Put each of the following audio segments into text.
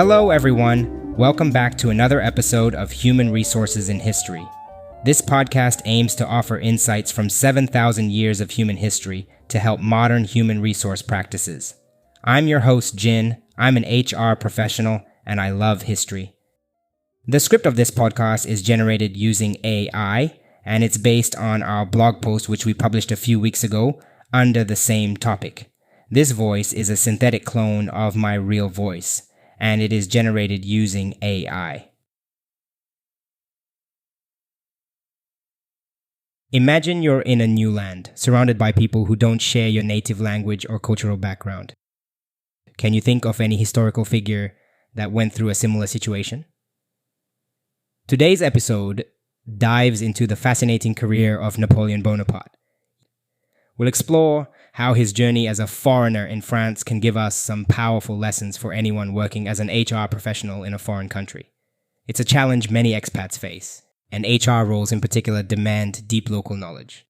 Hello, everyone. Welcome back to another episode of Human Resources in History. This podcast aims to offer insights from 7,000 years of human history to help modern human resource practices. I'm your host, Jin. I'm an HR professional, and I love history. The script of this podcast is generated using AI, and it's based on our blog post which we published a few weeks ago under the same topic. This voice is a synthetic clone of my real voice, and it is generated using AI. Imagine you're in a new land, surrounded by people who don't share your native language or cultural background. Can you think of any historical figure that went through a similar situation? Today's episode dives into the fascinating career of Napoleon Bonaparte. We'll explore how his journey as a foreigner in France can give us some powerful lessons for anyone working as an HR professional in a foreign country. It's a challenge many expats face, and HR roles in particular demand deep local knowledge.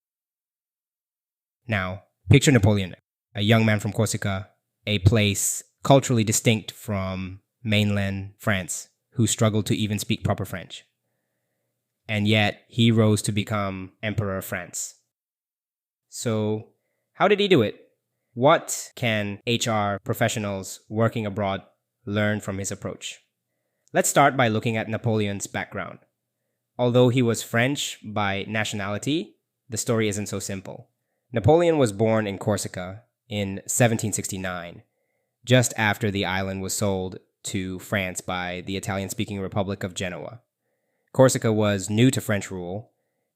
Now, picture Napoleon, a young man from Corsica, a place culturally distinct from mainland France, who struggled to even speak proper French. And yet, he rose to become Emperor of France. So, how did he do it? What can HR professionals working abroad learn from his approach? Let's start by looking at Napoleon's background. Although he was French by nationality, the story isn't so simple. Napoleon was born in Corsica in 1769, just after the island was sold to France by the Italian-speaking Republic of Genoa. Corsica was new to French rule,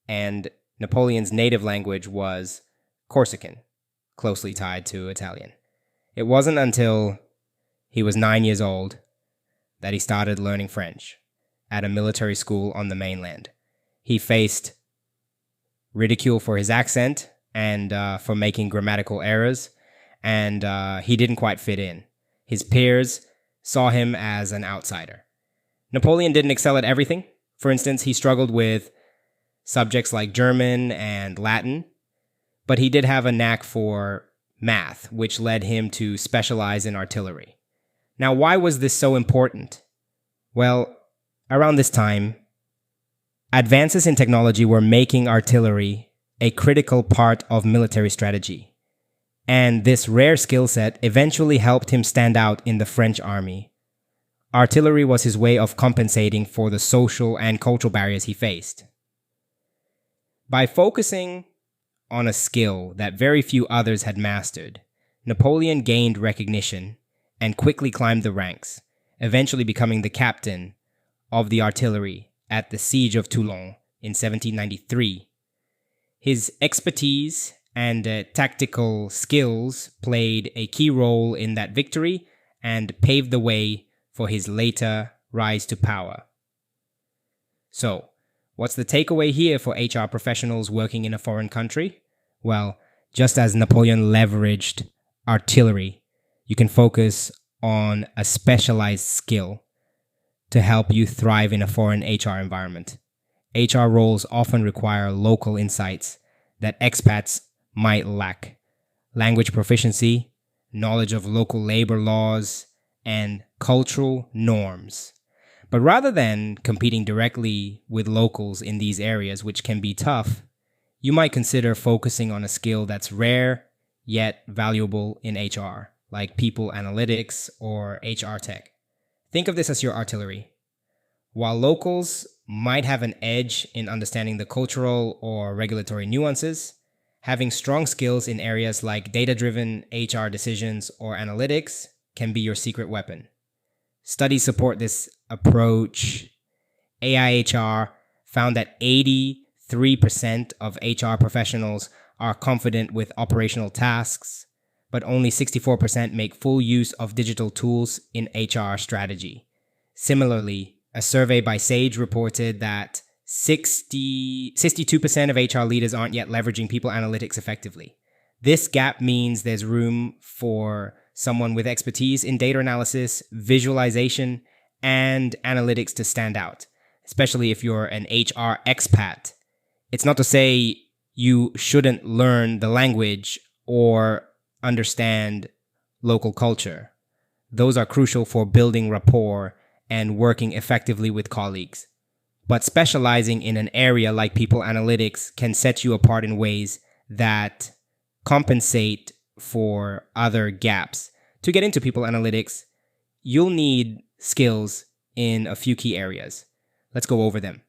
and Napoleon's native language was Corsican, closely tied to Italian. It wasn't until he was 9 years old that he started learning French at a military school on the mainland. He faced ridicule for his accent and for making grammatical errors, and he didn't quite fit in. His peers saw him as an outsider. Napoleon didn't excel at everything. For instance, he struggled with subjects like German and Latin, but he did have a knack for math, which led him to specialize in artillery. Now, why was this so important? Well, around this time, advances in technology were making artillery a critical part of military strategy. And this rare skill set eventually helped him stand out in the French army. Artillery was his way of compensating for the social and cultural barriers he faced. By focusing on a skill that very few others had mastered, Napoleon gained recognition and quickly climbed the ranks, eventually becoming the captain of the artillery at the Siege of Toulon in 1793. His expertise and tactical skills played a key role in that victory and paved the way for his later rise to power. So, what's the takeaway here for HR professionals working in a foreign country? Well, just as Napoleon leveraged artillery, you can focus on a specialized skill to help you thrive in a foreign HR environment. HR roles often require local insights that expats might lack. Language proficiency, knowledge of local labor laws, and cultural norms. But rather than competing directly with locals in these areas, which can be tough, you might consider focusing on a skill that's rare yet valuable in HR, like people analytics or HR tech. Think of this as your artillery. While locals might have an edge in understanding the cultural or regulatory nuances, having strong skills in areas like data-driven HR decisions or analytics can be your secret weapon. Studies support this approach. AIHR found that 83% of HR professionals are confident with operational tasks, but only 64% make full use of digital tools in HR strategy. Similarly, a survey by Sage reported that 62% of HR leaders aren't yet leveraging people analytics effectively. This gap means there's room for someone with expertise in data analysis, visualization, and analytics to stand out, especially if you're an HR expat. It's not to say you shouldn't learn the language or understand local culture, Those are crucial for building rapport and working effectively with colleagues. But specializing in an area like people analytics can set you apart in ways that compensate for other gaps. To get into people analytics, you'll need skills in a few key areas. Let's go over them.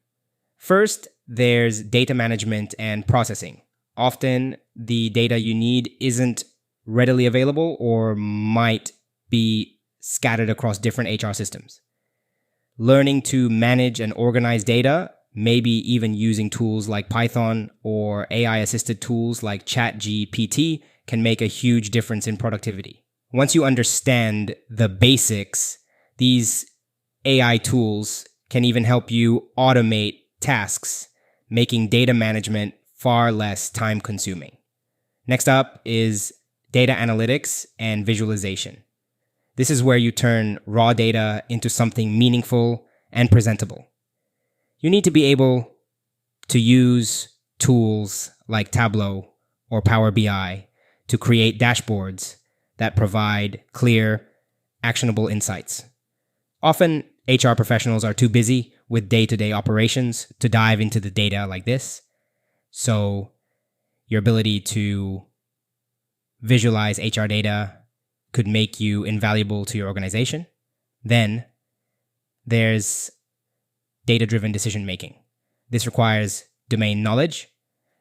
First, there's data management and processing. Often, the data you need isn't readily available or might be scattered across different HR systems. Learning to manage and organize data, maybe even using tools like Python or AI-assisted tools like ChatGPT, can make a huge difference in productivity. Once you understand the basics, these AI tools can even help you automate tasks, making data management far less time-consuming. Next up is data analytics and visualization. This is where you turn raw data into something meaningful and presentable. You need to be able to use tools like Tableau or Power BI to create dashboards that provide clear, actionable insights. Often, HR professionals are too busy with day-to-day operations to dive into the data like this. So, your ability to visualize HR data could make you invaluable to your organization. Then, there's data-driven decision-making. This requires domain knowledge,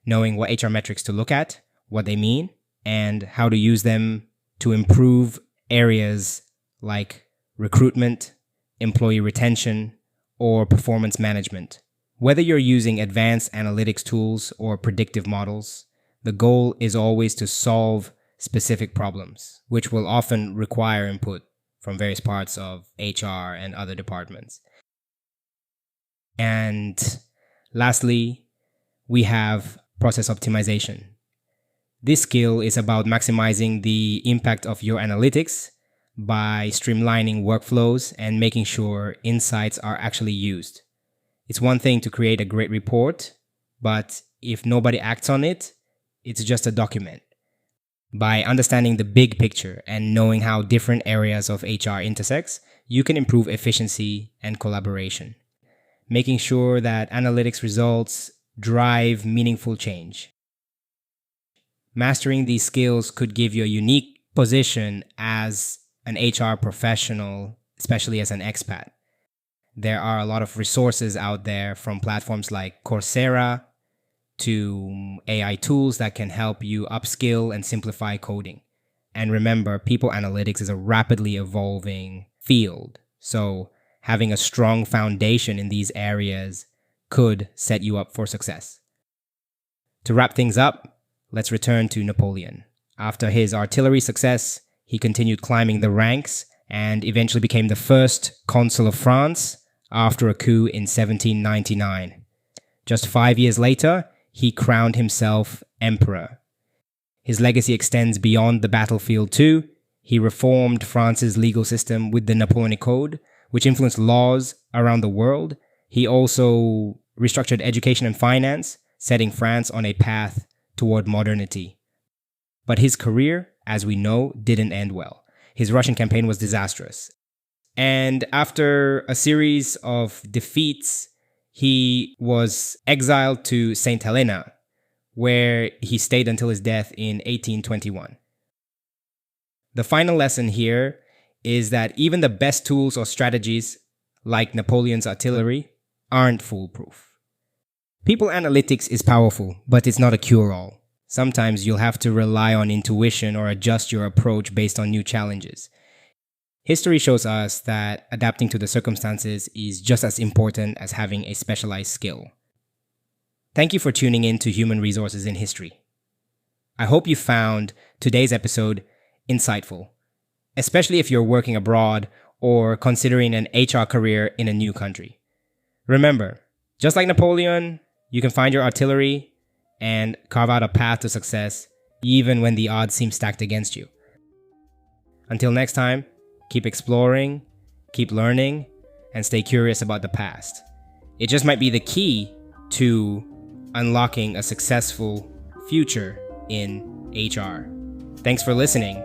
knowing what HR metrics to look at, what they mean, and how to use them to improve areas like recruitment, employee retention, or performance management. Whether you're using advanced analytics tools or predictive models, the goal is always to solve specific problems, which will often require input from various parts of HR and other departments. And lastly, we have process optimization. This skill is about maximizing the impact of your analytics by streamlining workflows and making sure insights are actually used. It's one thing to create a great report, but if nobody acts on it, it's just a document. By understanding the big picture and knowing how different areas of HR intersects, you can improve efficiency and collaboration, making sure that analytics results drive meaningful change. Mastering these skills could give you a unique position as an HR professional, especially as an expat. There are a lot of resources out there, from platforms like Coursera to AI tools that can help you upskill and simplify coding. And remember, people analytics is a rapidly evolving field, so having a strong foundation in these areas could set you up for success. To wrap things up, let's return to Napoleon. After his artillery success, he continued climbing the ranks and eventually became the first consul of France after a coup in 1799. Just 5 years later, he crowned himself emperor. His legacy extends beyond the battlefield too. He reformed France's legal system with the Napoleonic Code, which influenced laws around the world. He also restructured education and finance, setting France on a path toward modernity. But his career, as we know, didn't end well. His Russian campaign was disastrous. And after a series of defeats, he was exiled to St. Helena, where he stayed until his death in 1821. The final lesson here is that even the best tools or strategies, like Napoleon's artillery, aren't foolproof. People analytics is powerful, but it's not a cure-all. Sometimes you'll have to rely on intuition or adjust your approach based on new challenges. History shows us that adapting to the circumstances is just as important as having a specialized skill. Thank you for tuning in to Human Resources in History. I hope you found today's episode insightful, especially if you're working abroad or considering an HR career in a new country. Remember, just like Napoleon, you can find your artillery and carve out a path to success even when the odds seem stacked against you. Until next time, keep exploring, keep learning, and stay curious about the past. It just might be the key to unlocking a successful future in HR. Thanks for listening.